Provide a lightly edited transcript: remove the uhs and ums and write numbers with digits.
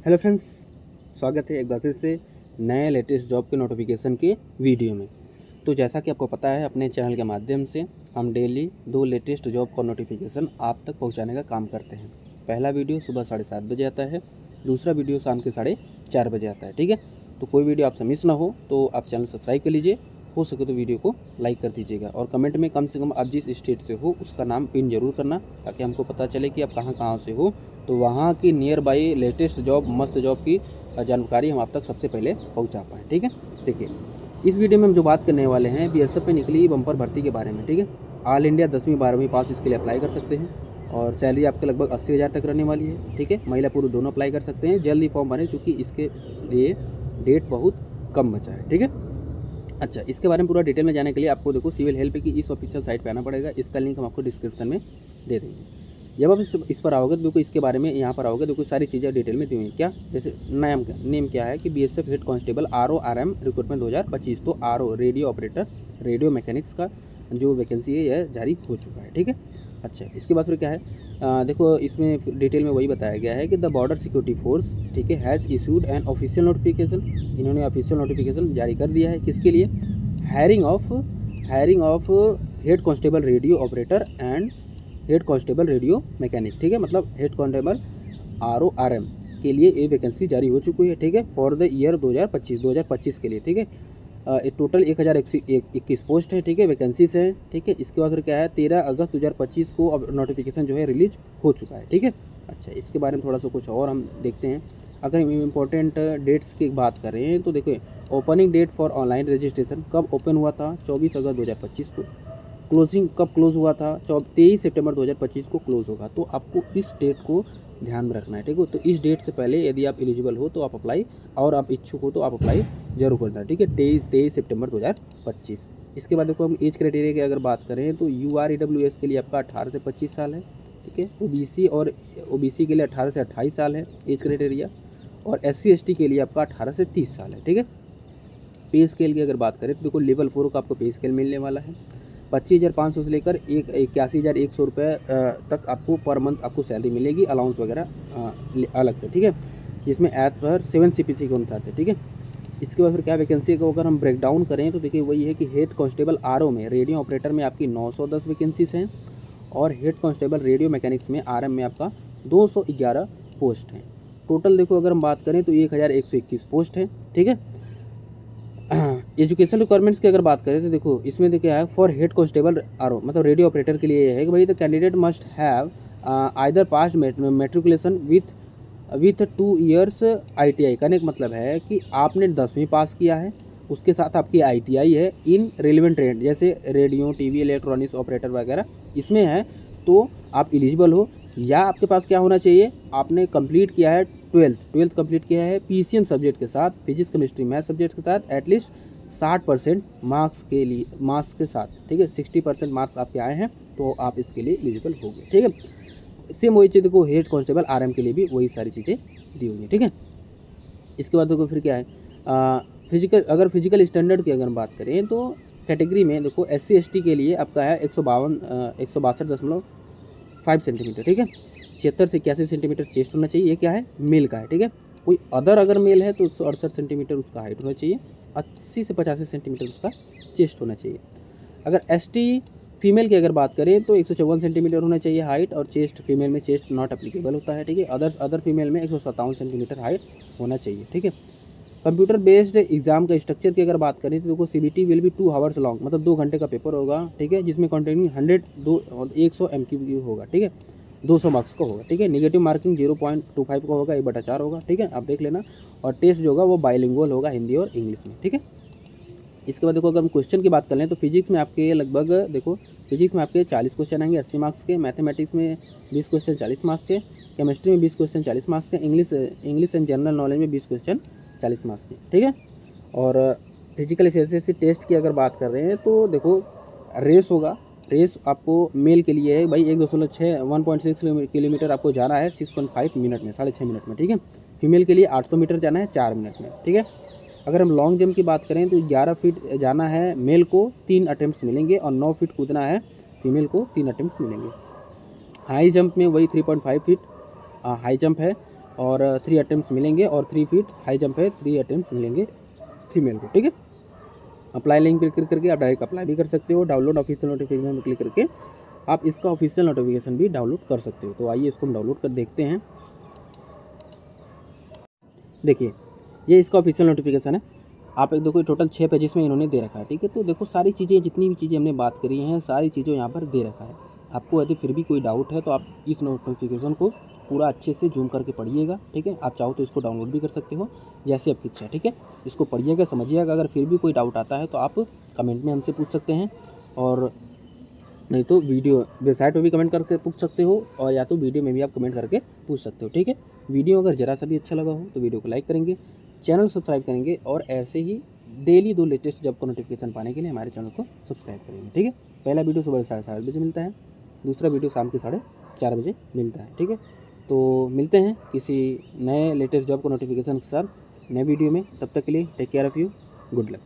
Hello friends, स्वागत है एक बार फिर से नए लेटेस्ट जॉब के नोटिफिकेशन के वीडियो में। तो जैसा कि आपको पता है, अपने चैनल के माध्यम से हम डेली 2 लेटेस्ट जॉब का नोटिफिकेशन आप तक पहुंचाने का काम करते हैं। पहला वीडियो सुबह 7:30 बजे आता है, दूसरा वीडियो शाम के 4:30 बजे आता है। ठीक है, तो कोई वीडियो आपसे मिस ना हो तो आप चैनल सब्सक्राइब कर लीजिए, हो सके तो वीडियो को लाइक कर दीजिएगा और कमेंट में कम से कम आप जिस स्टेट से हो उसका नाम पिन जरूर करना, ताकि हमको पता चले कि आप कहाँ कहाँ से हो, तो वहाँ की नियर बाई लेटेस्ट जॉब, मस्त जॉब की जानकारी हम आप तक सबसे पहले पहुँचा पाएँ। ठीक है, देखिए इस वीडियो में हम जो बात करने वाले हैं बीएसएफ में निकली बम्पर भर्ती के बारे में। ठीक है, ऑल इंडिया 10वीं 12वीं पास इसके लिए अप्लाई कर सकते हैं और सैलरी आपके लगभग 80,000 तक रहने वाली है। ठीक है, महिला पुरुष दोनों अप्लाई कर सकते हैं। जल्दी फॉर्म भरें चूँकि इसके लिए डेट बहुत कम बचा है। ठीक है, अच्छा, इसके बारे में पूरा डिटेल में जाने के लिए आपको देखो सिविल हेल्प की इस ऑफिशियल साइट पे आना पड़ेगा। इसका लिंक हम आपको डिस्क्रिप्शन में दे देंगे। जब आप इस पर आओगे तो देखो इसके बारे में यहाँ पर आओगे, देखो सारी चीज़ें डिटेल में दी हुई हैं। क्या, जैसे नेम क्या है कि BSF head constable RO RM recruitment 2025। तो RO radio operator, radio mechanics का जो वैकेंसी है यह जारी हो चुका है। ठीक है, अच्छा, इसके बाद फिर क्या है, देखो इसमें डिटेल में वही बताया गया है कि द बॉर्डर सिक्योरिटी फोर्स, ठीक है, has issued an official notification. इन्होंने ऑफिशियल नोटिफिकेशन जारी कर दिया है किसके लिए, hiring of head constable radio operator and head constable radio mechanic. ठीक है, मतलब हेड कांस्टेबल RO RM के लिए ये वैकेंसी जारी हो चुकी है। ठीक है, फॉर द ईयर 2025 के लिए। ठीक है, टोटल 1021 पोस्ट है। ठीक है, वैकेंसीज हैं। ठीक है, इसके बाद फिर क्या है, 13 अगस्त 2025 को अब नोटिफिकेशन जो है रिलीज हो चुका है। ठीक है, अच्छा, इसके बारे में थोड़ा सा कुछ और हम देखते हैं। अगर हम इम्पोर्टेंट डेट्स की बात कर रहे हैं तो देखो, opening date for online registration कब ओपन हुआ था, 24 अगस्त 2025 को। क्लोजिंग कब क्लोज हुआ था, 23 सितंबर 2025 को क्लोज होगा। तो आपको इस डेट को ध्यान में रखना है। ठीक है, तो इस डेट से पहले यदि आप एलिजिबल हो तो आप अप्लाई, और आप इच्छुक हो तो आप अप्लाई जरूर करना। ठीक है, 23 सितंबर 2025। इसके बाद देखो हम एज क्राइटेरिया की अगर बात करें तो UREWS के लिए आपका 18 से 25 साल है। ठीक है, OBC के लिए 18 से 28 साल है एज क्राइटेरिया, और SC ST के लिए आपका 18 से 30 साल है। ठीक है, पे स्केल की अगर बात करें तो देखो लेवल 4 का आपको पे स्केल मिलने वाला है। 25,500 से लेकर 81,100 रुपये तक आपको पर मंथ आपको सैलरी मिलेगी, अलाउंस वगैरह अलग से। ठीक है, जिसमें एज पर 7 CPC के अनुसार से। ठीक है, इसके बाद फिर क्या वैकेंसी को अगर हम ब्रेक डाउन करें तो देखिए वही है कि हेड कांस्टेबल RO में, रेडियो ऑपरेटर में आपकी 910 वैकेंसीज हैं, और हेड कांस्टेबल रेडियो मैकेनिक्स में RM में आपका 211 पोस्ट हैं। टोटल देखो अगर हम बात करें तो 1121 पोस्ट हैं। ठीक है, एजुकेशन रिक्वायरमेंट्स की अगर बात करें तो देखो इसमें देखिए है फॉर हेड कांस्टेबल RO मतलब रेडियो ऑपरेटर के लिए ये है कि भाई the candidate must have either pass matriculation with 2 years ITI। का एक मतलब है कि आपने 10वीं पास किया है, उसके साथ आपकी ITI है इन रेलिवेंट ट्रेड, जैसे रेडियो, TV, इलेक्ट्रॉनिक्स ऑपरेटर वगैरह इसमें है, तो आप एलिजिबल हो। या आपके पास क्या होना चाहिए, आपने कंप्लीट किया है 12th कंप्लीट किया है PCM सब्जेक्ट के साथ, फिजिक्स केमिस्ट्री मैथ सब्जेक्ट के साथ एटलीस्ट 60% मार्क्स के साथ। ठीक है, 60% मार्क्स आपके आए हैं तो आप इसके लिए एलिजिबल हो गए। ठीक है, सेम वही चीज़ देखो हेड कांस्टेबल RM के लिए भी वही सारी चीज़ें दी होंगी। ठीक है, इसके बाद देखो फिर क्या है, फिजिकल स्टैंडर्ड की अगर हम बात करें तो कैटेगरी में देखो SC ST के लिए आपका है 162.5 सेंटीमीटर। ठीक है, 76 से 81 सेंटीमीटर चेस्ट होना चाहिए, ये क्या है, मेल का है। ठीक है, कोई अदर अगर मेल है तो 168 सेंटीमीटर उसका हाइट होना चाहिए, 80 से 85 सेंटीमीटर उसका चेस्ट होना चाहिए। अगर ST फीमेल की अगर बात करें तो 154 सेंटीमीटर होना चाहिए हाइट, और चेस्ट फीमेल में चेस्ट नॉट एप्लीकेबल होता है। ठीक है, अदर फीमेल में 157 सेंटीमीटर हाइट होना चाहिए। ठीक है, कंप्यूटर बेस्ड एग्जाम का स्ट्रक्चर की अगर बात करें तो देखो CBT will be 2 hours long, मतलब 2 घंटे का पेपर होगा। ठीक है, जिसमें कंटेनिंग 100 MQ होगा। ठीक है, 200 मार्क्स का होगा। ठीक है, नेगेटिव मार्किंग 0.25 का होगा, 1/4 होगा। ठीक है, आप देख लेना, और टेस्ट जो होगा वो बाइलिंगुअल होगा, हिंदी और इंग्लिश में। ठीक है, इसके बाद देखो अगर हम क्वेश्चन की बात कर लें तो फिजिक्स में आपके लगभग देखो फिजिक्स में आपके 40 क्वेश्चन आएंगे 80 मार्क्स के, मैथमेटिक्स में 20 क्वेश्चन 40 मार्क्स के, केमिस्ट्री में 20 क्वेश्चन 40 मार्क्स के, इंग्लिश एंड जनरल नॉलेज में 20 क्वेश्चन 40 मार्क्स के। ठीक है, और फिजिकल एफिशिएंसी टेस्ट की अगर बात कर रहे हैं तो देखो रेस होगा। रेस आपको मेल के लिए है भाई 1.6 किलोमीटर आपको जाना है 6.5 मिनट में, 6.5 मिनट में। ठीक है, फीमेल के लिए 800 मीटर जाना है 4 मिनट में। ठीक है, अगर हम लॉन्ग जंप की बात करें तो 11 फीट जाना है मेल को 3 अटेम्प्ट्स मिलेंगे, और 9 फीट कूदना है फीमेल को 3 अटेम्प्ट्स मिलेंगे। हाई जंप में वही 3.5 फीट हाई जंप है, और 3 अटेम्प्ट्स मिलेंगे और 3 फीट हाई जंप है, 3 अटेम्प्ट्स मिलेंगे फीमेल को, ठीक है। अप्लाई लिंक पर क्लिक करके आप डायरेक्ट अप्लाई भी कर सकते हो। डाउनलोड ऑफिशियल नोटिफिकेशन में क्लिक करके आप इसका ऑफिशियल नोटिफिकेशन भी डाउनलोड कर सकते हो। तो आइए इसको हम डाउनलोड कर देखते हैं। देखिए ये इसका ऑफिशियल नोटिफिकेशन है। आप एक देखो टोटल 6 पेजेस में इन्होंने दे रखा है, ठीक है। तो देखो सारी चीज़ें, जितनी भी चीज़ें हमने बात करी हैं, सारी चीज़ें यहाँ पर दे रखा है। आपको यदि फिर भी कोई डाउट है तो आप इस नोटिफिकेशन को पूरा अच्छे से जूम करके पढ़िएगा, ठीक है। आप चाहो तो इसको डाउनलोड भी कर सकते हो, जैसे आपकी इच्छा है, ठीक है। इसको पढ़िएगा, समझिएगा। अगर फिर भी कोई डाउट आता है तो आप कमेंट में हमसे पूछ सकते हैं, और नहीं तो वीडियो वेबसाइट पर भी कमेंट करके पूछ सकते हो, और या तो वीडियो में भी आप कमेंट करके पूछ सकते हो, ठीक है। वीडियो अगर ज़रा सा भी अच्छा लगा हो तो वीडियो को लाइक करेंगे, चैनल सब्सक्राइब करेंगे, और ऐसे ही डेली 2 लेटेस्ट जॉब का नोटिफिकेशन पाने के लिए हमारे चैनल को सब्सक्राइब करेंगे, ठीक है। पहला वीडियो सुबह 7:30 बजे मिलता है, दूसरा वीडियो शाम के 4:30 बजे मिलता है, ठीक है। तो मिलते हैं किसी नए लेटेस्ट जॉब का नोटिफिकेशन के साथ नए वीडियो में। तब तक के लिए take care of you, good luck.